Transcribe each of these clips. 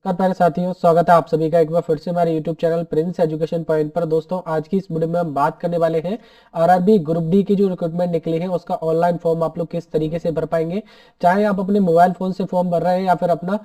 नमस्कार प्यारे साथियों, स्वागत है आप सभी का एक बार फिर से हमारे YouTube channel Prince education point पर। दोस्तों, आज की इस वीडियो में हम बात करने वाले हैं आरआरबी ग्रुप डी की जो रिक्रूटमेंट निकली है उसका ऑनलाइन फॉर्म आप लोग किस तरीके से भर पाएंगे। चाहे आप अपने मोबाइल फोन से फॉर्म भर रहे हैं या फिर अपना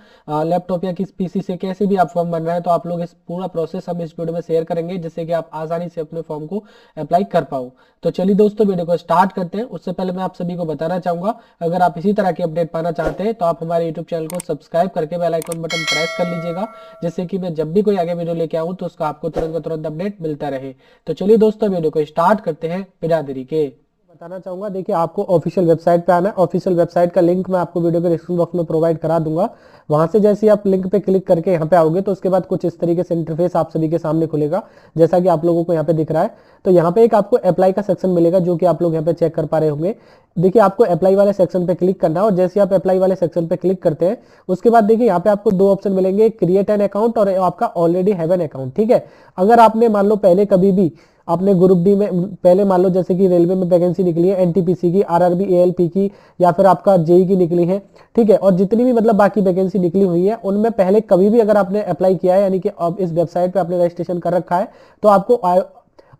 लैपटॉप या किस पीसी से कैसे भी आप फॉर्म भर रहे हैं, तो आप लोग इस पूरा प्रोसेस हम इस वीडियो में शेयर करेंगे जिससे कि आप आसानी से अपने फॉर्म को अप्लाई कर पाओ। तो चलिए दोस्तों, वीडियो को स्टार्ट करते हैं। उससे पहले मैं आप सभी को बताना चाहूंगा, अगर आप इसी तरह की अपडेट पाना चाहते हैं तो आप हमारे यूट्यूब चैनल को सब्सक्राइब करके बेल आइकन बटन प्रेस कर लीजिएगा, जिससे कि मैं जब भी कोई आगे वीडियो लेके आऊं तो उसका आपको तुरंत का तुरंत अपडेट मिलता रहे। तो चलिए दोस्तों, वीडियो को स्टार्ट करते हैं बिना देरी के। बताना चाहूंगा, देखिए आपको ऑफिशियल वेबसाइट पे आना है। ऑफिशियल वेबसाइट का लिंक मैं आपको वीडियो के डिस्क्रिप्शन बॉक्स में प्रोवाइड करा दूंगा। वहां से जैसे ही आप लिंक पे क्लिक करके यहाँ पे आओगे तो उसके बाद कुछ इस तरीके से इंटरफेस आप सभी के सामने खुलेगा, जैसा कि आप लोगों को यहाँ पे दिख रहा है। तो यहाँ पे एक आपको अप्लाई का सेक्शन मिलेगा जो कि आप लोग यहाँ पे चेक कर पा रहे होंगे। देखिए आपको अप्लाई वाले सेक्शन पे क्लिक करना है और जैसे आप अप्लाई वाले सेक्शन पे क्लिक करते हैं उसके बाद देखिए यहाँ पे आपको दो ऑप्शन मिलेंगे, क्रिएट एन अकाउंट और आपका ऑलरेडी हैव एन अकाउंट। ठीक है, अगर आपने मान लो पहले कभी भी आपने ग्रुप डी में पहले मान लो जैसे कि रेलवे में वैकेंसी निकली है, एनटीपीसी की, आरआरबी, एएलपी की या फिर आपका जेई की निकली है, ठीक है, और जितनी भी मतलब बाकी वैकेंसी निकली हुई है उनमें पहले कभी भी अगर आपने अप्लाई किया है यानी कि अब इस वेबसाइट पे आपने रजिस्ट्रेशन कर रखा है तो आपको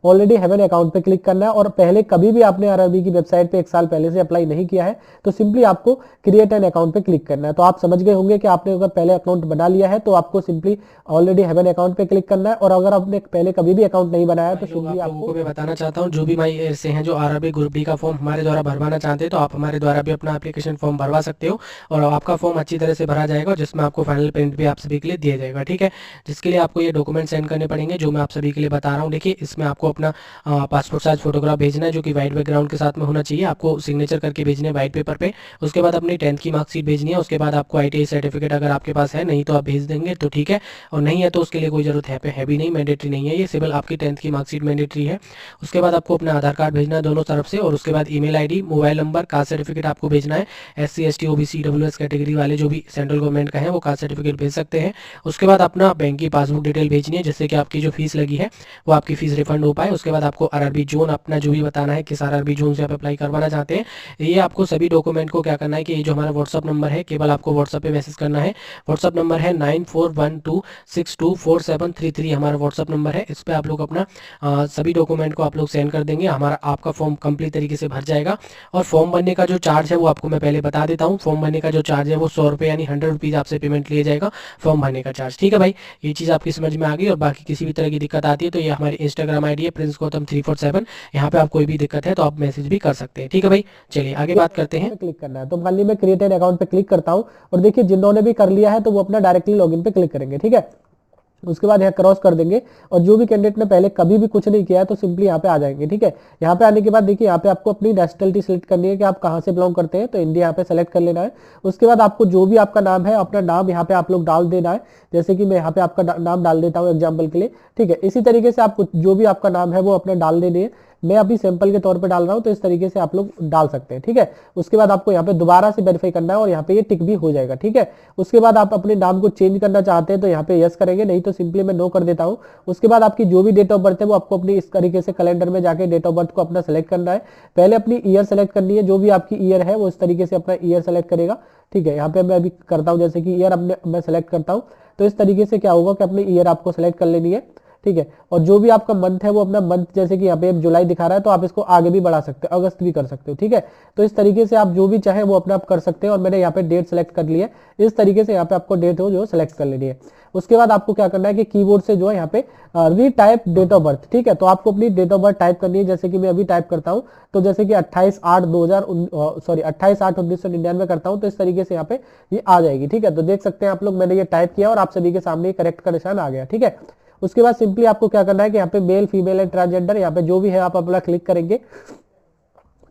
ऑलरेडी हैव एन अकाउंट पे क्लिक करना है। और पहले कभी भी आपने आरआरबी की वेबसाइट पे एक साल पहले से अप्लाई नहीं किया है तो सिंपली आपको क्रिएट एन अकाउंट पे क्लिक करना है। तो आप समझ गए होंगे कि आपने अगर पहले अकाउंट बना लिया है तो आपको simply already have an account पे क्लिक करना है, और अगर आपने पहले कभी भी अकाउंट नहीं बनाया तो सिंपली आपको मैं बताना चाहता हूँ, जो भी भाई ऐसे हैं जो आरआरबी ग्रुप डी का फॉर्म हमारे द्वारा भरवाना चाहते हैं तो आप हमारे द्वारा भी अपना एप्लीकेशन फॉर्म भरवा सकते हो और आपका फॉर्म अच्छी तरह से भरा जाएगा जिसमें आपको फाइनल प्रिंट भी आप सभी के लिए दिया जाएगा। ठीक है, जिसके लिए आपको ये डॉक्यूमेंट सेंड करने पड़ेंगे जो मैं आप सभी के लिए बता रहा हूँ। देखिए, इसमें आपको अपना पासपोर्ट साइज फोटोग्राफ भेजना है जो कि व्हाइट बैकग्राउंड के साथ में होना चाहिए, आपको सिग्नेचर करके भेजने व्हाइट पेपर पे। उसके बाद अपनी 10th की मार्कशीट भेजनी है। उसके बाद आपको आईटीआई सर्टिफिकेट अगर आपके पास है, नहीं तो आप भेज देंगे तो ठीक है, और नहीं है तो उसके लिए कोई जरूरत है भी नहीं, मैंडेटरी नहीं है ये, सिर्फ आपकी 10th की मार्कशीट मैंडेटरी है। उसके बाद आपको अपना आधार कार्ड भेजना है दोनों तरफ से, और उसके बाद email ID, mobile number, caste certificate आपको भेजना है। SC ST OBC WS category वाले जो भी सेंट्रल गवर्नमेंट का है वो कास्ट सर्टिफिकेट भेज सकते हैं। उसके बाद अपना बैंक की पासबुक डिटेल भेजनी है जिससे कि आपकी जो फीस लगी है वो आपकी फीस रिफंड हो पाए। उसके बाद आपको आरआरबी जोन अपना जो भी बताना है किस आरआरबी जोन से आप अप्लाई करवाना चाहते हैं। ये आपको सभी डॉक्यूमेंट को क्या करना है कि ये जो हमारा व्हाट्सअप नंबर है केवल आपको व्हाट्सअप पे मैसेज करना है। व्हाट्सअप नंबर है 9412624733 हमारा व्हाट्सअप नंबर है। इस पर आप लोग अपना सभी डॉक्यूमेंट को आप लोग सेंड कर देंगे, हमारा आपका फॉर्म कंप्लीट तरीके से भर जाएगा। और फॉर्म भरने का जो चार्ज है वो आपको मैं पहले बता देता हूँ। फॉर्म भरने का जो चार्ज है वो 100 रुपये यानी 100 रुपीज़ आपसे पेमेंट लिया जाएगा फॉर्म भरने का चार्ज। ठीक है भाई, ये चीज़ आपकी समझ में आ गई। और बाकी किसी भी तरह की दिक्कत आती है तो ये हमारी इंस्टाग्राम आईडी है प्रिंस गौतम 347, यहाँ पे आप कोई भी दिक्कत है तो आप मैसेज भी कर सकते हैं। ठीक है भाई, चलिए आगे बात करते हैं। क्लिक करना है तो मान ली मैं क्रिएट एन अकाउंट पे क्लिक करता हूँ और देखिए जिन्होंने भी कर लिया है तो वो अपना डायरेक्टली लॉगिन पे क्लिक करेंगे। ठीक है, उसके बाद यहाँ क्रॉस कर देंगे और जो भी कैंडिडेट ने पहले कभी भी कुछ नहीं किया है तो सिंपली यहाँ पे आ जाएंगे। ठीक है, यहाँ पे आने के बाद देखिए यहाँ पे आपको अपनी नेशनलिटी सेलेक्ट करनी है कि आप कहाँ से बिलोंग करते हैं, तो इंडिया यहाँ पे सेलेक्ट कर लेना है। उसके बाद आपको जो भी आपका नाम है अपना नाम यहाँ पे आप लोग डाल देना है, जैसे कि मैं यहाँ पे आपका नाम डाल देता हूँ एग्जाम्पल के लिए। ठीक है, इसी तरीके से आप जो भी आपका नाम है वो अपना डाल देने है। मैं अभी सैंपल के तौर पे डाल रहा हूं तो इस तरीके से आप लोग डाल सकते हैं। ठीक है, उसके बाद आपको यहाँ पे दोबारा से वेरीफाई करना है और यहाँ पे ये टिक भी हो जाएगा। ठीक है, उसके बाद आप अपने नाम को चेंज करना चाहते हैं तो यहाँ पे यस करेंगे, नहीं तो सिंपली मैं नो कर देता हूँ। उसके बाद आपकी जो भी डेट ऑफ बर्थ है वो आपको अपनी इस तरीके से कैलेंडर में जाके डेट ऑफ बर्थ को अपना सेलेक्ट करना है। पहले अपनी ईयर सेलेक्ट करनी है, जो भी आपकी ईयर है वो इस तरीके से अपना ईयर सेलेक्ट करेगा। ठीक है, यहाँ पे मैं अभी करता हूँ जैसे कि ईयर मैं सेलेक्ट करता हूँ, तो इस तरीके से क्या होगा कि अपनी ईयर आपको सेलेक्ट कर लेनी है। ठीक है, और जो भी आपका मंथ है वो अपना मंथ, जैसे कि यहाँ पे जुलाई दिखा रहा है तो आप इसको आगे भी बढ़ा सकते हो, अगस्त भी कर सकते हो। ठीक है, तो इस तरीके से आप जो भी चाहे वो अपने आप कर सकते हैं। और मैंने यहाँ पे डेट सेलेक्ट कर ली है, इस तरीके से यहाँ पे आपको डेट हो जो सेलेक्ट कर लेनी है। उसके बाद आपको क्या करना है कि कीबोर्ड से जो है यहाँ पे रीटाइप डेट ऑफ बर्थ। ठीक है, तो आपको अपनी डेट ऑफ बर्थ टाइप करनी है, जैसे कि मैं अभी टाइप करता हूँ तो जैसे कि 28/8/1999 करता हूँ तो इस तरीके से यहाँ पे ये आ जाएगी। ठीक है, तो देख सकते हैं आप लोग मैंने ये टाइप किया और आप सभी के सामने करेक्ट का निशान आ गया। ठीक है, उसके बाद सिंपली आपको क्या करना है कि यहाँ पे मेल, फीमेल एंड ट्रांसजेंडर यहाँ पे जो भी है आप अपना क्लिक करेंगे।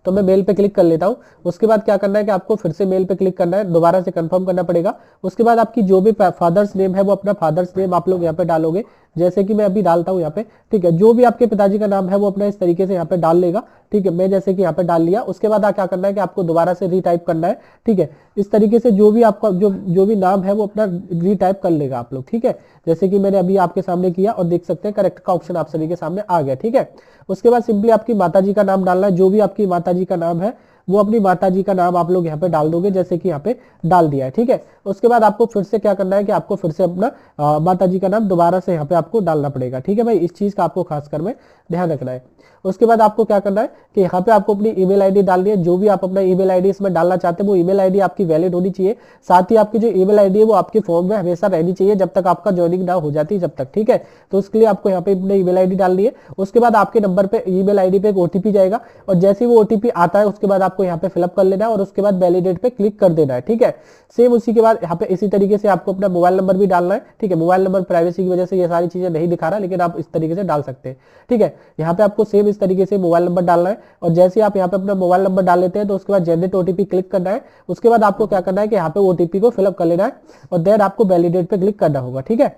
तो मैं मेल पे क्लिक कर लेता हूँ। उसके बाद क्या करना है कि आपको फिर से मेल पे क्लिक करना है, दोबारा से कंफर्म करना पड़ेगा। उसके बाद आपकी जो भी फादर्स नेम है वो अपना फादर्स नेम आप लोग यहाँ पे डालोगे, जैसे कि मैं अभी डालता हूँ यहाँ पे। ठीक है, जो भी आपके पिताजी का नाम है वो अपना इस तरीके से यहाँ पे डाल लेगा। ठीक है, मैं जैसे कि यहाँ पे डाल लिया। उसके बाद क्या करना है कि आपको दोबारा से रीटाइप करना है। ठीक है, इस तरीके से जो भी आपका जो भी नाम है वो अपना रीटाइप कर लेगा आप लोग। ठीक है, जैसे कि मैंने अभी आपके सामने किया और देख सकते हैं करेक्ट का ऑप्शन आप सभी के सामने आ गया। ठीक है, उसके बाद सिंपली आपकी माताजी का नाम डालना है, जो भी आपकी माताजी का नाम है वो अपनी माता जी का नाम आप लोग यहाँ पे डाल दोगे, जैसे कि यहाँ पे डाल दिया है। ठीक है, उसके बाद आपको फिर से क्या करना है कि आपको फिर से अपना माता जी का नाम दोबारा से यहाँ पे आपको डालना पड़ेगा। ठीक है भाई, इस चीज का आपको खासकर में ध्यान रखना है। उसके बाद आपको क्या करना है कि यहाँ पे आपको अपनी ईमेल आईडी डालनी है। जो भी आप अपना ईमेल आईडी इसमें डालना चाहते हैं वो ईमेल आईडी आपकी वैलिड होनी चाहिए। साथ ही आपकी जो ईमेल आईडी है वो आपके फॉर्म में हमेशा रहनी चाहिए जब तक आपका ज्वाइनिंग ना हो जाती जब तक। ठीक है, तो उसके लिए आपको यहाँ पे अपनी ईमेल आईडी डालनी है। उसके बाद आपके नंबर पे ईमेल आईडी पे एक ओटीपी जाएगा, और जैसे ही वो ओटीपी आता है उसके बाद आपको यहाँ पे फिलअप कर लेना है और उसके बाद वैलिडेट पे क्लिक कर देना है। ठीक है, सेम उसी के बाद यहाँ पे इसी तरीके से आपको अपना मोबाइल नंबर भी डालना है। ठीक है, मोबाइल नंबर प्राइवेसी की वजह से ये सारी चीजें नहीं दिखा रहा, लेकिन आप इस तरीके से डाल सकते हैं। ठीक है, यहाँ पे आपको सेम इस तरीके से मोबाइल नंबर डालना है, और जैसे आप यहाँ पे अपना मोबाइल नंबर डाल लेते हैं तो उसके बाद जनरेट ओटीपी क्लिक करना है। उसके बाद आपको क्या करना है कि यहाँ पे ओटीपी को फिलअप कर लेना है और देन आपको वैलिडेट पे क्लिक करना होगा। ठीक है,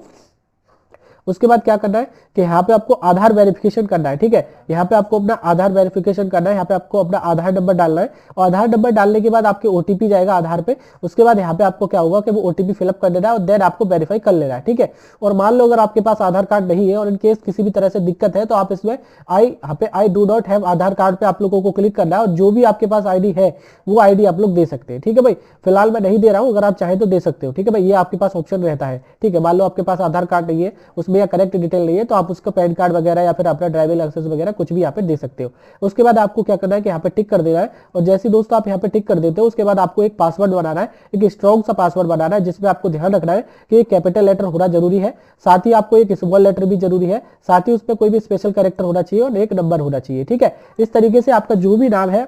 उसके बाद क्या करना है कि यहाँ पे आपको आधार वेरिफिकेशन करना है। ठीक है, यहाँ पे आपको अपना आधार वेरिफिकेशन करना है। यहाँ पे आपको अपना आधार नंबर डालना है, और आधार नंबर डालने के बाद आपके ओटीपी जाएगा आधार पे। उसके बाद यहाँ पे आपको क्या होगा कि वो ओटीपी फिलअप कर देना है और देन आपको वेरीफाई कर लेना है। ठीक है, और मान लो अगर आपके पास आधार कार्ड नहीं है और इन केस किसी भी तरह से दिक्कत है तो आप इसमें यहाँ पे I do not have Aadhaar card पे आप लोगों को क्लिक करना है, और जो भी आपके पास आईडी है वो आईडी आप लोग दे सकते हैं। ठीक है भाई, फिलहाल मैं नहीं दे रहा हूँ, अगर आप चाहें तो दे सकते हो। ठीक है भाई, ये आपके पास ऑप्शन रहता है। ठीक है, मान लो आपके पास आधार कार्ड नहीं है, उसमें या करेक्ट डिटेल नहीं है, तो आप उसका पैन कार्ड वगैरह या फिर अपना ड्राइविंग लाइसेंस वगैरह कुछ भी यहाँ पे दे सकते हो। उसके बाद आपको क्या करना है कि यहाँ पे टिक कर देना है, और जैसे दोस्तों आप यहाँ पे टिक कर देते हो उसके बाद आपको एक पासवर्ड बनाना है, एक स्ट्रॉन्ग सा पासवर्ड बनाना है, जिसमें आपको ध्यान रखना है कि एक कैपिटल लेटर होना जरूरी है, साथ ही आपको एक स्मॉल लेटर भी जरूरी है, साथ ही उसमें कोई भी स्पेशल कैरेक्टर होना चाहिए और एक नंबर होना चाहिए। ठीक है, इस तरीके से आपका जो भी नाम है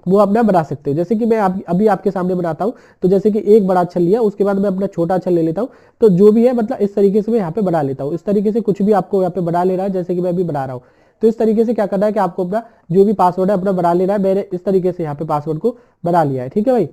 वो अपना बना सकते हो। जैसे कि मैं अभी आपके सामने बनाता हूँ, तो जैसे कि एक बड़ा अक्षर लिया, उसके बाद मैं अपना छोटा अक्षर ले लेता हूँ, तो जो भी है मतलब इस तरीके से मैं यहाँ पे बना लेता हूँ। इस तरीके से कुछ भी आपको यहाँ पे बना लेना है, जैसे कि मैं अभी बना रहा हूँ। तो इस तरीके से क्या करना है कि आपको अपना जो भी पासवर्ड है अपना बना लेना है। मैंने इस तरीके से यहाँ पे पासवर्ड को बना लिया है। ठीक है भाई,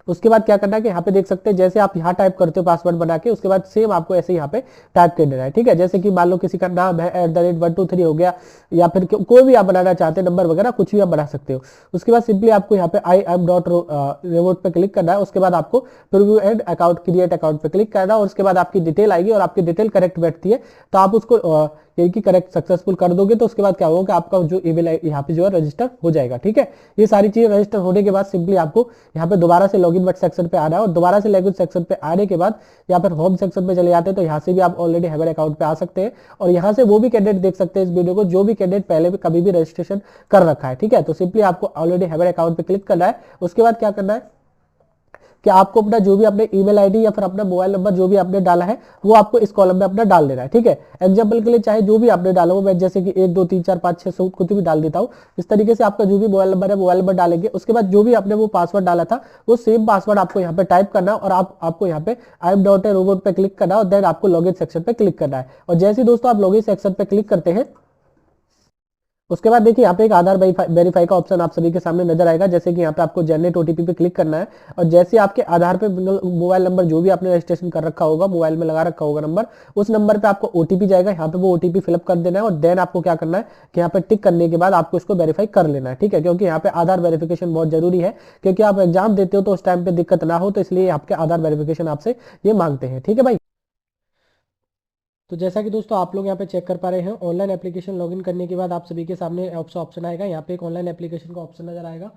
उसके बाद क्या करना है कि यहाँ पे देख सकते हैं जैसे आप यहाँ टाइप करते हो पासवर्ड बना के, उसके बाद सेम आपको ऐसे यहाँ पे टाइप कर देना है। ठीक है, जैसे कि मान लो किसी का नाम है @123 हो गया, या फिर कोई भी आप बनाना चाहते हैं नंबर वगैरह कुछ भी आप बना सकते हो। उसके बाद सिंपली आपको यहाँ पे आई एम डॉट रिवोट पे क्लिक करना है। उसके बाद आपको preview and account create account पे क्लिक करना है, और उसके बाद आपकी डिटेल आएगी और आपकी डिटेल करेक्ट बैठती है तो आप उसको यही की करेक्ट सक्सेसफुल कर दोगे, तो उसके बाद क्या होगा कि आपका जो ईमेल यहाँ पे जो है रजिस्टर हो जाएगा। ठीक है, ये सारी चीजें रजिस्टर होने के बाद सिंपली आपको यहाँ पे दोबारा से लॉगिन बट सेक्शन पे आना है, और दोबारा से लॉगिन सेक्शन पे आने के बाद या फिर होम सेक्शन पे चले जाते हैं तो यहाँ से भी आप ऑलरेडी हैवर अकाउंट पे आ सकते हैं, और यहाँ से वो भी कैंडिडेट देख सकते हैं इस वीडियो को जो भी कैंडिडेट पहले भी कभी भी रजिस्ट्रेशन कर रखा है। ठीक है, तो सिंपली आपको ऑलरेडी हैवर अकाउंट पे क्लिक करना है। उसके बाद क्या करना है कि आपको अपना जो भी अपने ईमेल आईडी या फिर अपना मोबाइल नंबर जो भी आपने डाला है वो आपको इस कॉलम में अपना डाल देना है। ठीक है, एग्जांपल के लिए चाहे जो भी आपने डाला हो, मैं जैसे कि 1 2 3 4 5 6 7 कुछ भी डाल देता हूँ। इस तरीके से आपका जो भी मोबाइल नंबर है मोबाइल नंबर डालेंगे, उसके बाद जो भी आपने वो पासवर्ड डाला था वो सेम पासवर्ड आपको यहाँ पे टाइप करना है, और आपको यहाँ पे I am dot A robot पे क्लिक करना है, और देन आपको लॉगिन सेक्शन पे क्लिक करना है। और जैसे दोस्तों आप लॉगिन सेक्शन पे क्लिक करते हैं उसके बाद देखिए यहाँ पे एक आधार वेरीफाई का ऑप्शन आप सभी के सामने नजर आएगा, जैसे कि यहाँ पे आपको जनरेट ओटीपी पे क्लिक करना है, और जैसे आपके आधार पे मोबाइल नंबर जो भी आपने रजिस्ट्रेशन कर रखा होगा, मोबाइल में लगा रखा होगा नंबर, उस नंबर पे आपको ओटीपी जाएगा, यहाँ पे वो ओटीपी फिलअप कर देना है, और देन आपको क्या करना है कि यहाँ पे टिक करने के बाद आपको इसको वेरीफाई कर लेना है। ठीक है, क्योंकि यहाँ पे आधार वेरिफिकेशन बहुत जरूरी है, क्योंकि आप एग्जाम देते हो तो उस टाइम पे दिक्कत ना हो, तो इसलिए आपके आधार वेरिफिकेशन आपसे ये मांगते हैं। ठीक है भाई, तो जैसा कि दोस्तों आप लोग यहाँ पे चेक कर पा रहे हैं, ऑनलाइन एप्लीकेशन लॉगिन करने के बाद आप सभी के सामने ऑप्शन आएगा, यहाँ पे एक ऑनलाइन एप्लीकेशन का ऑप्शन नजर आएगा,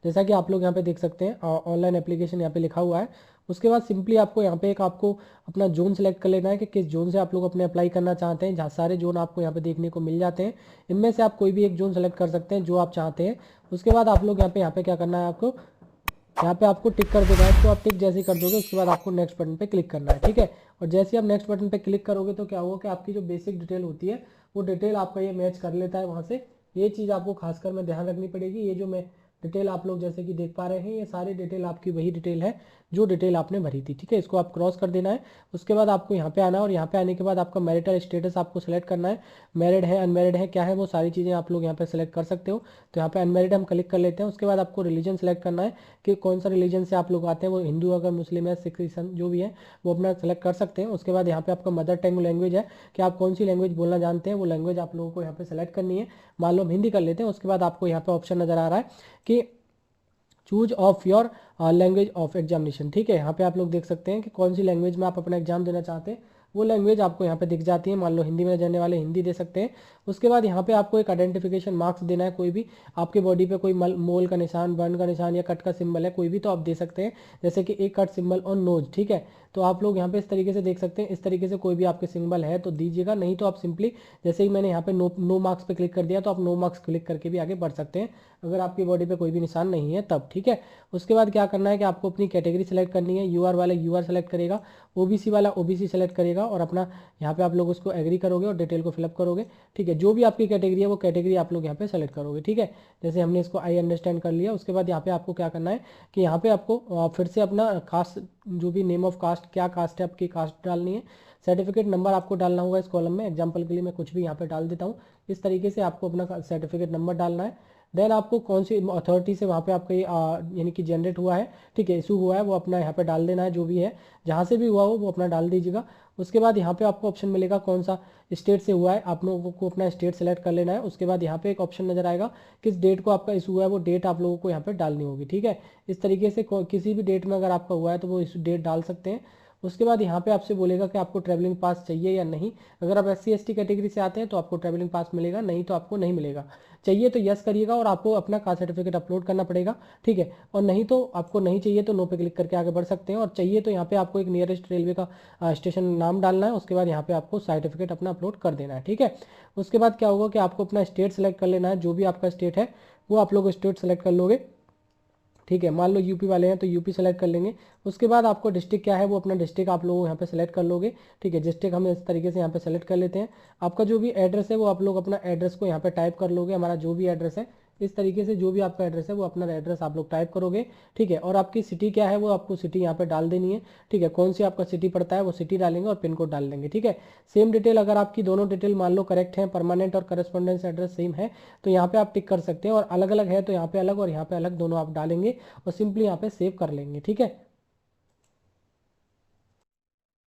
जैसा कि आप लोग यहाँ पे देख सकते हैं ऑनलाइन एप्लीकेशन यहाँ पे लिखा हुआ है। उसके बाद सिंपली आपको यहाँ पे एक आपको अपना जोन सेलेक्ट कर लेना है कि किस जोन से आप लोग अपने अप्लाई करना चाहते हैं, जहाँ सारे जोन आपको यहाँ पे देखने को मिल जाते हैं, इनमें से आप कोई भी एक जोन सेलेक्ट कर सकते हैं जो आप चाहते हैं। उसके बाद आप लोग यहाँ पे क्या करना है, आपको यहाँ पे आपको टिक कर देना है, तो आप टिक जैसे ही कर दोगे उसके बाद आपको नेक्स्ट बटन पे क्लिक करना है। ठीक है, और जैसे ही आप नेक्स्ट बटन पे क्लिक करोगे तो क्या होगा कि आपकी जो बेसिक डिटेल होती है वो डिटेल आपका ये मैच कर लेता है वहाँ से। ये चीज़ आपको खासकर में ध्यान रखनी पड़ेगी। ये जो मैं डिटेल आप लोग जैसे कि देख पा रहे हैं, ये सारी डिटेल आपकी वही डिटेल है जो डिटेल आपने भरी थी। ठीक है, इसको आप क्रॉस कर देना है। उसके बाद आपको यहाँ पे आना है, और यहाँ पे आने के बाद आपका मैरिटल स्टेटस आपको सेलेक्ट करना है, मैरिड है अनमैरिड है क्या है, वो सारी चीज़ें आप लोग यहाँ पे सेलेक्ट कर सकते हो। तो यहाँ पे अनमैरिड हम क्लिक कर लेते हैं। उसके बाद आपको रिलीजन सेलेक्ट करना है कि कौन सा रिलीजन से आप लोग आते हैं, वो हिंदू अगर मुस्लिम है सिख ईसान जो भी है वो अपना सेलेक्ट कर सकते हैं। उसके बाद यहाँ पे आपका मदर टंग लैंग्वेज है कि आप कौन सी लैंग्वेज बोलना जानते हैं, वो लैंग्वेज आप लोगों को यहाँ पे सेलेक्ट करनी है। मान लो हम हिंदी कर लेते हैं। उसके बाद आपको यहाँ पे ऑप्शन नजर आ रहा है कि choose of your language of examination. ठीक है, यहाँ पे आप लोग देख सकते हैं कि कौन सी लैंग्वेज में आप अपना एग्जाम देना चाहते हैं। वो लैंग्वेज आपको यहाँ पे दिख जाती है। मान लो हिंदी में जानने वाले हिंदी दे सकते हैं। उसके बाद यहाँ पे आपको एक आइडेंटिफिकेशन मार्क्स देना है, कोई भी आपके बॉडी पे कोई मोल का निशान, बर्न का निशान या कट का सिंबल है कोई भी, तो आप दे सकते हैं। जैसे कि एक कट सिंबल ऑन नोज, ठीक है। तो आप लोग यहाँ पे इस तरीके से देख सकते हैं, इस तरीके से कोई भी आपके सिंबल है तो दीजिएगा, नहीं तो आप सिंपली जैसे ही मैंने यहाँ पे नो मार्क्स पे क्लिक कर दिया, तो आप नो मार्क्स क्लिक करके भी आगे बढ़ सकते हैं अगर आपकी बॉडी पे कोई भी निशान नहीं है तब, ठीक है। उसके बाद क्या करना है कि आपको अपनी कैटेगरी सेलेक्ट करनी है। यूआर वाला यूआर सेलेक्ट करेगा, ओबीसी वाला ओबीसी सेलेक्ट करेगा और अपना यहाँ पे आप लोग उसको एग्री करोगे और डिटेल को फिलअप करोगे, ठीक है। जो भी आपकी कैटेगरी है वो कैटेगरी आप लोग यहाँ पे सेलेक्ट करोगे, ठीक है। जैसे हमने इसको आई अंडरस्टैंड कर लिया। उसके बाद यहाँ पे आपको क्या करना है कि यहाँ पे आपको फिर से अपना कास्ट, जो भी नेम ऑफ कास्ट, क्या कास्ट है आपकी, कास्ट डालनी है। सर्टिफिकेट नंबर आपको डालना होगा इस कॉलम में। एग्जाम्पल के लिए मैं कुछ भी यहाँ पे डाल देता हूँ। इस तरीके से आपको अपना सर्टिफिकेट नंबर डालना है। देन आपको कौन सी अथॉरिटी से वहाँ पे आपका ये यानी कि जनरेट हुआ है, ठीक है, इशू हुआ है, वो अपना यहाँ पे डाल देना है। जो भी है जहाँ से भी हुआ हो वो अपना डाल दीजिएगा। उसके बाद यहाँ पे आपको ऑप्शन मिलेगा कौन सा स्टेट से हुआ है, आप लोगों को अपना स्टेट सेलेक्ट कर लेना है। उसके बाद यहाँ पे एक ऑप्शन नजर आएगा किस डेट को आपका इशू हुआ है, वो डेट आप लोगों को यहाँ पे डालनी होगी, ठीक है। इस तरीके से किसी भी डेट में अगर आपका हुआ है तो वो इस डेट डाल सकते हैं। उसके बाद यहाँ पे आपसे बोलेगा कि आपको ट्रैवलिंग पास चाहिए या नहीं। अगर आप SC ST कैटेगरी से आते हैं तो आपको ट्रैवलिंग पास मिलेगा, नहीं तो आपको नहीं मिलेगा। चाहिए तो यस करिएगा और आपको अपना कास्ट सर्टिफिकेट अपलोड करना पड़ेगा, ठीक है। और नहीं तो आपको नहीं चाहिए तो नो पे क्लिक करके आगे बढ़ सकते हैं। और चाहिए तो यहाँ पे आपको एक नियरेस्ट रेलवे का स्टेशन नाम डालना है। उसके बाद यहाँ पे आपको सर्टिफिकेट अपना अपलोड कर देना है, ठीक है। उसके बाद क्या होगा कि आपको अपना स्टेट सेलेक्ट कर लेना है। जो भी आपका स्टेट है वो आप लोग स्टेट सेलेक्ट कर लोगे, ठीक है। मान लो यूपी वाले हैं तो यूपी सेलेक्ट कर लेंगे। उसके बाद आपको डिस्ट्रिक्ट क्या है वो अपना डिस्ट्रिक्ट आप लोग यहाँ पे सेलेक्ट कर लोगे, ठीक है। डिस्ट्रिक्ट हम इस तरीके से यहाँ पे सेलेक्ट कर लेते हैं। आपका जो भी एड्रेस है वो आप लोग अपना एड्रेस को यहाँ पे टाइप कर लोगे, हमारा जो भी एड्रेस है। इस तरीके से जो भी आपका एड्रेस है वो अपना एड्रेस आप लोग टाइप करोगे, ठीक है। और आपकी सिटी क्या है वो आपको सिटी यहाँ पे डाल देनी है, ठीक है। कौन सी आपका सिटी पड़ता है वो सिटी डालेंगे और पिन कोड डाल देंगे, ठीक है। सेम डिटेल, अगर आपकी दोनों डिटेल मान लो करेक्ट है, परमानेंट और करस्पॉन्डेंस एड्रेस सेम है तो यहाँ पे आप टिक कर सकते हैं। और अलग अलग है तो यहाँ पे अलग और यहाँ पे अलग दोनों आप डालेंगे और सिंपली यहाँ पे सेव कर लेंगे, ठीक है।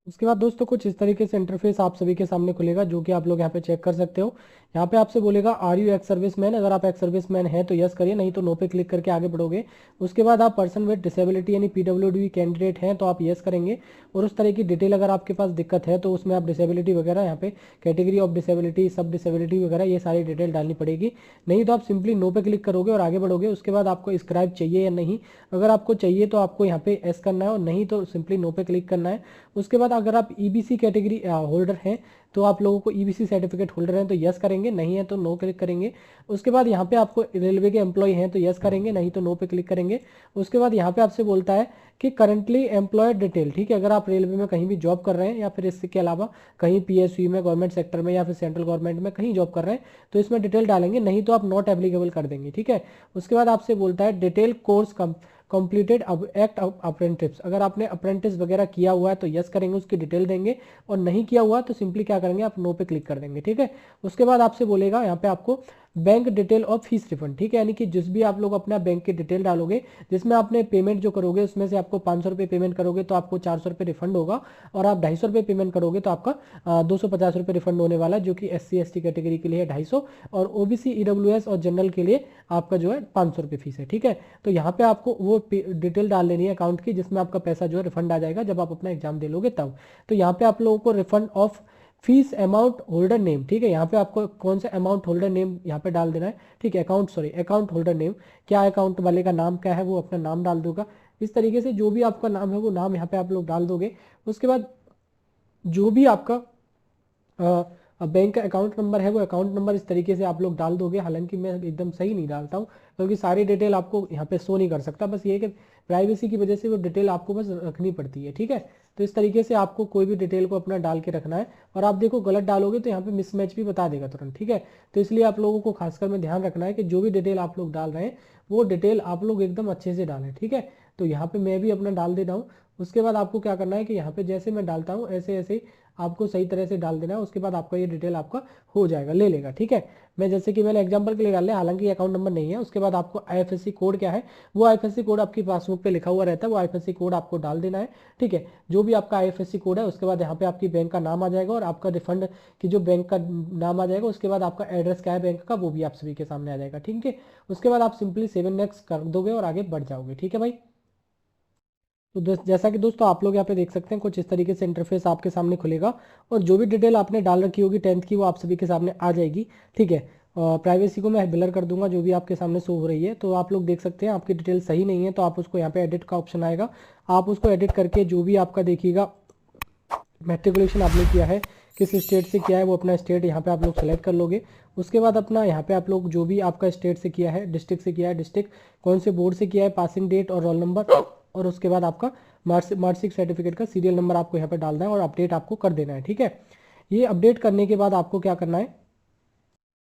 उसके बाद दोस्तों कुछ इस तरीके से इंटरफेस आप सभी के सामने खुलेगा, जो कि आप लोग यहाँ पे चेक कर सकते हो। यहाँ पे आपसे बोलेगा are you ex serviceman, अगर आप एक्स सर्विस मैन है तो यस करिए, नहीं तो नो पे क्लिक करके आगे बढ़ोगे। उसके बाद आप पर्सन विद डिसेबिलिटी यानी PWD कैंडिडेट हैं तो आप यस करेंगे। और उस तरह की डिटेल अगर आपके पास दिक्कत है तो उसमें आप डिसेबिलिटी वगैरह यहाँ पे कैटेगरी ऑफ डिसेबिलिटी, सब डिसेबिलिटी वगैरह ये सारी डिटेल डालनी पड़ेगी। नहीं तो आप सिंपली नो पे क्लिक करोगे और आगे बढ़ोगे। उसके बाद आपको स्क्राइब चाहिए या नहीं, अगर आपको चाहिए तो आपको यहाँ पे एस करना है और नहीं तो सिंपली नो पे क्लिक करना है। उसके बाद अगर आप EBC कैटेगरी होल्डर हैं तो आप लोगों को EBC सर्टिफिकेट होल्डर हैं तो यस करेंगे, नहीं है तो नो क्लिक करेंगे। उसके बाद यहाँ पे आपको रेलवे के एम्प्लॉय हैं तो यस करेंगे, नहीं तो नो पे क्लिक करेंगे। उसके बाद यहाँ पे आपसे बोलता है कि करंटली एम्प्लॉयड डिटेल, ठीक है। अगर आप रेलवे में कहीं भी जॉब कर रहे हैं या फिर इसके अलावा कहीं PSU में, गवर्नमेंट सेक्टर में या फिर सेंट्रल गवर्नमेंट में कहीं जॉब कर रहे हैं तो इसमें डिटेल डालेंगे, नहीं तो आप नॉट एप्लीकेबल कर देंगे, ठीक है। उसके बाद आपसे बोलता है detail course completed act apprentice, अगर आपने अप्रेंटिस वगैरह किया हुआ है तो यस करेंगे, उसकी डिटेल देंगे। और नहीं किया हुआ तो सिंपली क्या करेंगे आप नो पे क्लिक कर देंगे, ठीक है। उसके बाद आपसे बोलेगा यहाँ पे आपको बैंक डिटेल और फीस रिफंड, ठीक है। यानी कि जिस भी आप लोग अपना बैंक की डिटेल डालोगे, जिसमें आपने पेमेंट जो करोगे उसमें से आपको 500 रुपये पेमेंट करोगे तो आपको 400 रुपये रिफंड होगा। और आप 250 रुपये पेमेंट करोगे तो आपका 250 रुपये रिफंड होने वाला, जो कि SC ST कैटेगरी के लिए है 250 और OBC EWS और जनरल के लिए आपका जो है 500 रुपये फीस है, ठीक है। तो यहाँ पे आपको वो डिटेल डाल लेनी है अकाउंट की, जिसमें आपका पैसा जो है रिफंड आ जाएगा जब आप अपना एग्जाम दे लोगे तब। तो यहाँ पे आप लोगों को refund of fees amount holder name, ठीक है। यहाँ पे आपको कौन सा अमाउंट होल्डर नेम यहाँ पे डाल देना है, ठीक है। अकाउंट होल्डर नेम, क्या अकाउंट वाले का नाम क्या है वो अपना नाम डाल दूंगा। इस तरीके से जो भी आपका नाम है वो नाम यहाँ पे आप लोग डाल दोगे। उसके बाद जो भी आपका बैंक का अकाउंट नंबर है वो अकाउंट नंबर इस तरीके से आप लोग डाल दोगे। हालांकि मैं एकदम सही नहीं डालता हूँ क्योंकि सारी डिटेल आपको यहाँ पे शो नहीं कर सकता, बस ये है कि प्राइवेसी की वजह से वो डिटेल आपको बस रखनी पड़ती है, ठीक है। तो इस तरीके से आपको कोई भी डिटेल को अपना डाल के रखना है। और आप देखो गलत डालोगे तो यहाँ पे मिसमैच भी बता देगा तुरंत, ठीक है। तो इसलिए आप लोगों को खासकर में ध्यान रखना है कि जो भी डिटेल आप लोग डाल रहे हैं वो डिटेल आप लोग एकदम अच्छे से डालें, ठीक है। तो यहाँ पे मैं भी अपना डाल दे रहा हूँ। उसके बाद आपको क्या करना है कि यहाँ पे जैसे मैं डालता हूँ ऐसे ऐसे ही आपको सही तरह से डाल देना है। उसके बाद आपका ये डिटेल आपका हो जाएगा, ले लेगा, ठीक है। मैं जैसे कि मैंने एग्जांपल के लिए डाल लिया, हालांकि अकाउंट नंबर नहीं है। उसके बाद आपको IFSC कोड क्या है, वो IFSC कोड आपकी पासबुक पे लिखा हुआ रहता है, वो IFSC कोड आपको डाल देना है, ठीक है। जो भी आपका IFSC कोड है उसके बाद यहाँ पे आपकी बैंक का नाम आ जाएगा और आपका रिफंड की जो बैंक का नाम आ जाएगा। उसके बाद आपका एड्रेस क्या है बैंक का वो भी आप सभी के सामने आ जाएगा, ठीक है। उसके बाद आप सिंपली 7 नेक्स्ट कर दोगे और आगे बढ़ जाओगे, ठीक है भाई। तो जैसा कि दोस्तों आप लोग यहाँ पे देख सकते हैं कुछ इस तरीके से इंटरफेस आपके सामने खुलेगा और जो भी डिटेल आपने डाल रखी होगी 10th की वो आप सभी के सामने आ जाएगी। ठीक है, प्राइवेसी को मैं ब्लर कर दूंगा जो भी आपके सामने शो हो रही है। तो आप लोग देख सकते हैं आपकी डिटेल सही नहीं है तो आप उसको यहाँ पे एडिट का ऑप्शन आएगा, आप उसको एडिट करके जो भी आपका देखिएगा मैट्रिकुलेशन आपने किया है, किस स्टेट से किया है, वो अपना स्टेट यहाँ पे आप लोग सेलेक्ट कर लोगे। उसके बाद अपना यहाँ पे आप लोग जो भी आपका स्टेट से किया है, डिस्ट्रिक्ट से किया है, डिस्ट्रिक्ट कौन से बोर्ड से किया है, पासिंग डेट और रोल नंबर, और उसके बाद आपका मार्कशीट सर्टिफिकेट का सीरियल नंबर आपको यहाँ पे डालना है और अपडेट आपको कर देना है। ठीक है, ये अपडेट करने के बाद आपको क्या करना है,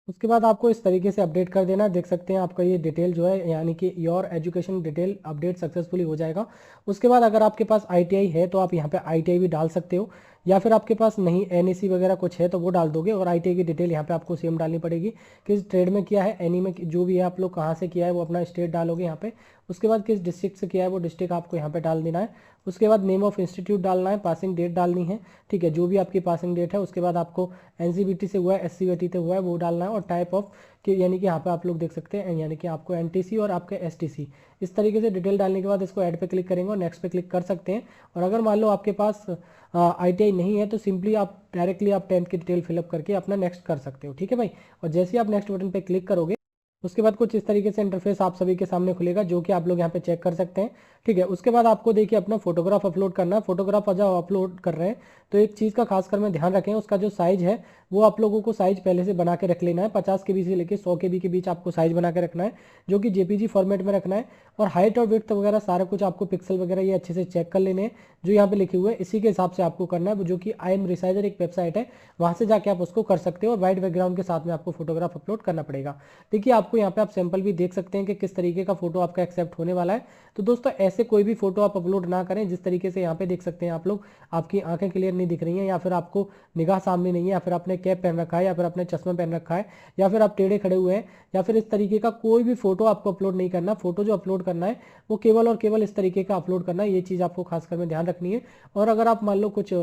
उसके बाद आपको इस तरीके से अपडेट कर देना है। देख सकते हैं आपका ये डिटेल जो है यानी कि your education detail update successfully हो जाएगा। उसके बाद अगर आपके पास आईटीआई है तो आप यहाँ पे आईटीआई भी डाल सकते हो, या फिर आपके पास नहीं एनईसी वगैरह कुछ है तो वो डाल दोगे और आईटीआई की डिटेल यहाँ पे आपको सेम डालनी पड़ेगी। किस ट्रेड में किया है, एनी में जो भी है आप लोग कहाँ से किया है वो अपना स्टेट डालोगे यहाँ पे। उसके बाद किस डिस्ट्रिक्ट से किया है वो डिस्ट्रिक्ट आपको यहाँ पे डाल देना है। उसके बाद नेम ऑफ इंस्टीट्यूट डालना है, पासिंग डेट डालनी है। ठीक है, जो भी आपकी पासिंग डेट है। उसके बाद आपको एनसीबीटी से हुआ है, एससीबीटी से हुआ है वो डालना है, और टाइप ऑफ कि यानी कि यहाँ पे आप लोग देख सकते हैं यानी कि आपको एनटीसी और आपके एसटीसी इस तरीके से डिटेल डालने के बाद इसको ऐड पे क्लिक करेंगे और नेक्स्ट पे क्लिक कर सकते हैं। और अगर मान लो आपके पास आईटीआई नहीं है तो सिंपली आप डायरेक्टली आप 10th की डिटेल फिलअप करके अपना नेक्स्ट कर सकते हो। ठीक है भाई, और जैसे ही आप नेक्स्ट बटन पे क्लिक करोगे उसके बाद कुछ इस तरीके से इंटरफेस आप सभी के सामने खुलेगा जो कि आप लोग यहाँ पे चेक कर सकते हैं। ठीक है, उसके बाद आपको देखिए अपना फोटोग्राफ अपलोड करना है। फोटोग्राफ जब अपलोड कर रहे हैं तो एक चीज़ का खासकर में ध्यान रखें, उसका जो साइज है वो आप लोगों को साइज पहले से बना के रख लेना है। 50 के बी से लेकर 100 के बी के बीच आपको साइज बना के रखना है, जो कि जेपीजी फॉर्मेट में रखना है। और हाइट और विड्थ वगैरह सारा कुछ आपको पिक्सल वगैरह ये अच्छे से चेक कर लेने हैं जो यहाँ पे लिखे हुए हैं, इसी के हिसाब से आपको करना है, जो कि आई एम रिसाइजर एक वेबसाइट है, वहाँ से जाके आप उसको कर सकते हो। और वाइट बैकग्राउंड के साथ में आपको फोटोग्राफ अपलोड करना पड़ेगा। देखिए आपको यहाँ पे आप सैंपल भी देख सकते हैं कि किस तरीके का फोटो आपका एक्सेप्ट होने वाला है। तो दोस्तों ऐसे कोई भी फोटो आप अपलोड ना करें जिस तरीके से यहाँ पे देख सकते हैं आप लोग, आपकी आंखें क्लियर नहीं दिख रही हैं, या फिर आपको निगाह सामने नहीं है, या फिर आपने कैप पहन रखा है, या फिर आपने चश्मा पहन रखा है, या फिर आप टेढ़े खड़े हुए हैं, या फिर इस तरीके का कोई भी फोटो आपको अपलोड नहीं करना। फोटो जो अपलोड करना है वो केवल और केवल इस तरीके का अपलोड करना है, ये चीज़ आपको खासकर में ध्यान रखनी है। और अगर आप मान लो कुछ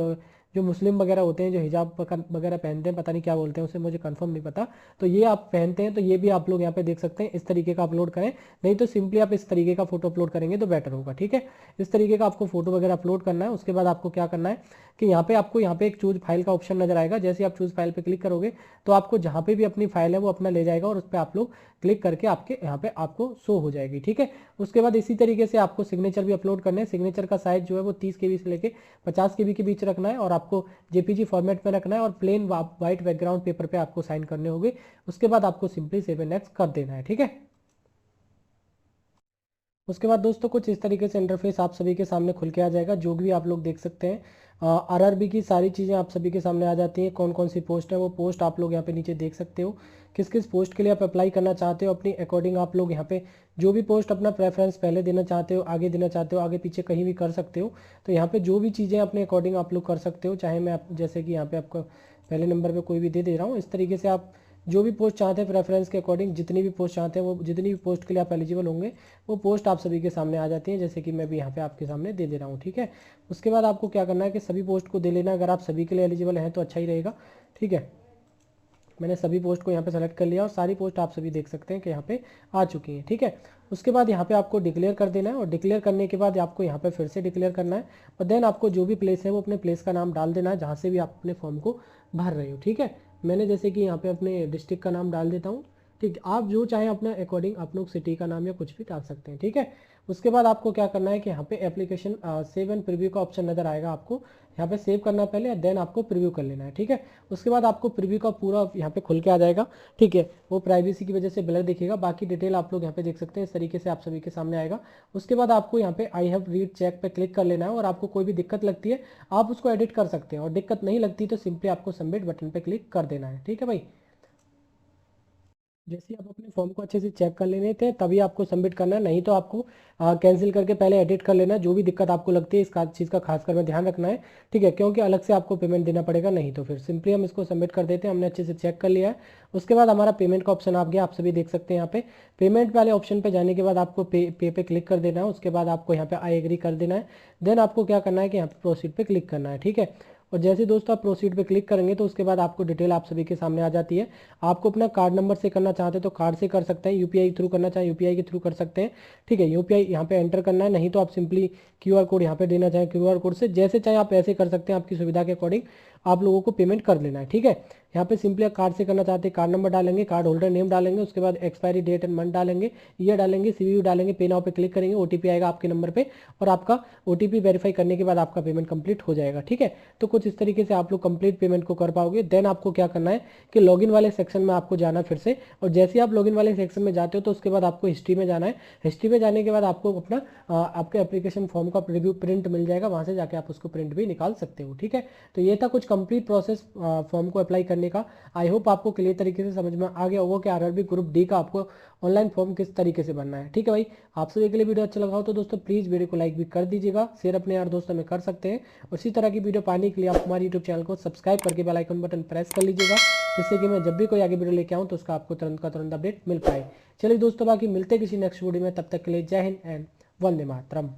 जो मुस्लिम वगैरह होते हैं जो हिजाब वगैरह पहनते हैं, पता नहीं क्या बोलते हैं उसे, मुझे कंफर्म नहीं पता, तो ये आप पहनते हैं तो ये भी आप लोग यहाँ पे देख सकते हैं इस तरीके का अपलोड करें। नहीं तो सिंपली आप इस तरीके का फोटो अपलोड करेंगे तो बेटर होगा। ठीक है, इस तरीके का आपको फोटो वगैरह अपलोड करना है। उसके बाद आपको क्या करना है कि यहाँ पे आपको यहाँ पे एक चूज फाइल का ऑप्शन नजर आएगा। जैसे आप चूज फाइल पे क्लिक करोगे तो आपको जहाँ पे भी अपनी फाइल है वो अपना ले जाएगा और उस पर आप लोग क्लिक करके आपके यहाँ पे आपको शो हो जाएगी। ठीक है, उसके बाद इसी तरीके से आपको सिग्नेचर भी अपलोड करने हैं। सिग्नेचर का साइज जो है वो 30 के बी से लेके 50 के बी के बीच रखना है और आपको जेपीजी फॉर्मेट में रखना है और प्लेन व्हाइट बैकग्राउंड पेपर पे आपको साइन करने होंगे। उसके बाद आपको सिंपली सेव एंड नेक्स्ट कर देना है। ठीक है, उसके बाद दोस्तों कुछ इस तरीके से इंटरफेस आप सभी के सामने खुल के आ जाएगा, जो भी आप लोग देख सकते हैं। आरआरबी की सारी चीज़ें आप सभी के सामने आ जाती हैं, कौन कौन सी पोस्ट है वो पोस्ट आप लोग यहाँ पे नीचे देख सकते हो। किस किस पोस्ट के लिए आप अप्लाई करना चाहते हो अपनी अकॉर्डिंग आप लोग यहाँ पे जो भी पोस्ट अपना प्रेफरेंस पहले देना चाहते हो, आगे देना चाहते हो, आगे पीछे कहीं भी कर सकते हो। तो यहाँ पे जो भी चीज़ें अपने अकॉर्डिंग आप लोग कर सकते हो, चाहे मैं जैसे कि यहाँ पे आपको पहले नंबर पे कोई भी दे रहा हूँ। इस तरीके से आप जो भी पोस्ट चाहते हैं प्रेफरेंस के अकॉर्डिंग, जितनी भी पोस्ट चाहते हैं वो जितनी भी पोस्ट के लिए आप एलिजिबल होंगे वो पोस्ट आप सभी के सामने आ जाती है, जैसे कि मैं भी यहाँ पे आपके सामने दे रहा हूँ। ठीक है, उसके बाद आपको क्या करना है कि सभी पोस्ट को दे लेना। अगर आप सभी के लिए एलिजिबल हैं तो अच्छा ही रहेगा। ठीक है, मैंने सभी पोस्ट को यहाँ पे सेलेक्ट कर लिया और सारी पोस्ट आप सभी देख सकते हैं कि यहाँ पे आ चुकी हैं। ठीक है, उसके बाद यहाँ पे आपको डिक्लेयर कर देना है और डिक्लेयर करने के बाद आपको यहाँ पे फिर से डिक्लेयर करना है और देन आपको जो भी प्लेस है वो अपने प्लेस का नाम डाल देना है जहाँ से भी आप अपने फॉर्म को भर रहे हो। ठीक है, मैंने जैसे कि यहाँ पे अपने डिस्ट्रिक्ट का नाम डाल देता हूँ। ठीक, आप जो चाहें अपने अकॉर्डिंग आप लोग सिटी का नाम या कुछ भी डाल सकते हैं। ठीक है, उसके बाद आपको क्या करना है कि यहाँ पे एप्लीकेशन सेव एंड प्रीव्यू का ऑप्शन नजर आएगा, आपको यहाँ पे सेव करना है पहले, देन आपको प्रीव्यू कर लेना है। ठीक है, उसके बाद आपको प्रीव्यू का पूरा यहाँ पे खुल के आ जाएगा। ठीक है, वो प्राइवेसी की वजह से ब्लर दिखेगा, बाकी डिटेल आप लोग यहाँ पे देख सकते हैं, इस तरीके से आप सभी के सामने आएगा। उसके बाद आपको यहाँ पे आई हैव रीड चेक पे क्लिक कर लेना है और आपको कोई भी दिक्कत लगती है आप उसको एडिट कर सकते हैं, और दिक्कत नहीं लगती तो सिंपली आपको सबमिट बटन पे क्लिक कर देना है। ठीक है भाई, जैसे आप अपने फॉर्म को अच्छे से चेक कर लेने थे तभी आपको सबमिट करना है, नहीं तो आपको कैंसिल करके पहले एडिट कर लेना है। जो भी दिक्कत आपको लगती है इस चीज़ का खासकर में ध्यान रखना है। ठीक है, क्योंकि अलग से आपको पेमेंट देना पड़ेगा, नहीं तो फिर सिंपली हम इसको सबमिट कर देते हैं। हमने अच्छे से चेक कर लिया है। उसके बाद हमारा पेमेंट का ऑप्शन आ गया, आप सभी देख सकते हैं यहाँ पे पेमेंट वाले ऑप्शन पे जाने के बाद आपको पे क्लिक कर देना है। उसके बाद आपको यहाँ पे आई एग्री कर देना है, देन आपको क्या करना है कि यहाँ पे प्रोसीड पे क्लिक करना है। ठीक है, और जैसे दोस्तों आप प्रोसीड पे क्लिक करेंगे तो उसके बाद आपको डिटेल आप सभी के सामने आ जाती है। आपको अपना कार्ड नंबर से करना चाहते हैं तो कार्ड से कर सकते हैं, यूपीआई थ्रू करना चाहें यूपीआई के थ्रू कर सकते हैं। ठीक है, यूपीआई यहाँ पे एंटर करना है, नहीं तो आप सिंपली क्यूआर कोड यहाँ पे देना चाहें क्यूआर कोड से, जैसे चाहे आप ऐसे कर सकते हैं, आपकी सुविधा के अकॉर्डिंग आप लोगों को पेमेंट कर लेना है। ठीक है, यहाँ पे सिंपली कार्ड से करना चाहते हैं, कार्ड नंबर डालेंगे, कार्ड होल्डर नेम डालेंगे, उसके बाद एक्सपायरी डेट एंड मंथ डालेंगे, ईयर डालेंगे, सीवीवी डालेंगे, पे नाउ पे क्लिक करेंगे, ओटीपी आएगा आपके नंबर पे और आपका ओटीपी वेरीफाई करने के बाद आपका पेमेंट कंप्लीट हो जाएगा। ठीक है, तो कुछ इस तरीके से आप लोग कंप्लीट पेमेंट को कर पाओगे। देन आपको क्या करना है कि लॉगिन वाले सेक्शन में आपको जाना फिर से, और जैसे ही आप लॉगिन वाले सेक्शन में जाते हो तो उसके बाद आपको हिस्ट्री में जाना है। हिस्ट्री में जाने के बाद आपको अपना आपके एप्लीकेशन फॉर्म का प्रीव्यू प्रिंट मिल जाएगा, वहां से जाके आप उसको प्रिंट भी निकाल सकते हो। ठीक है, तो ये था कुछ कंप्लीट प्रोसेस फॉर्म को अप्लाई करने का। आई होप आपको क्लियर तरीके से समझ में आ गया होगा कि आरआरबी ग्रुप डी का आपको ऑनलाइन फॉर्म किस तरीके से बनना है। ठीक है भाई, आप सभी के लिए वीडियो अच्छा लगा हो तो दोस्तों प्लीज वीडियो को लाइक भी कर दीजिएगा, शेयर अपने यार दोस्तों में कर सकते हैं, और इसी तरह की वीडियो पाने के लिए आप हमारे यूट्यूब चैनल को सब्सक्राइब करके बेल आइकन बटन प्रेस कर लीजिएगा, जिससे कि मैं जब भी कोई आगे वीडियो लेके आऊँ तो उसका आपको तुरंत का तुरंत अपडेट मिल पाए। चलिए दोस्तों, बाकी मिलते हैं किसी नेक्स्ट वीडियो में, तब तक के लिए जय हिंद एंड वंदे मातरम।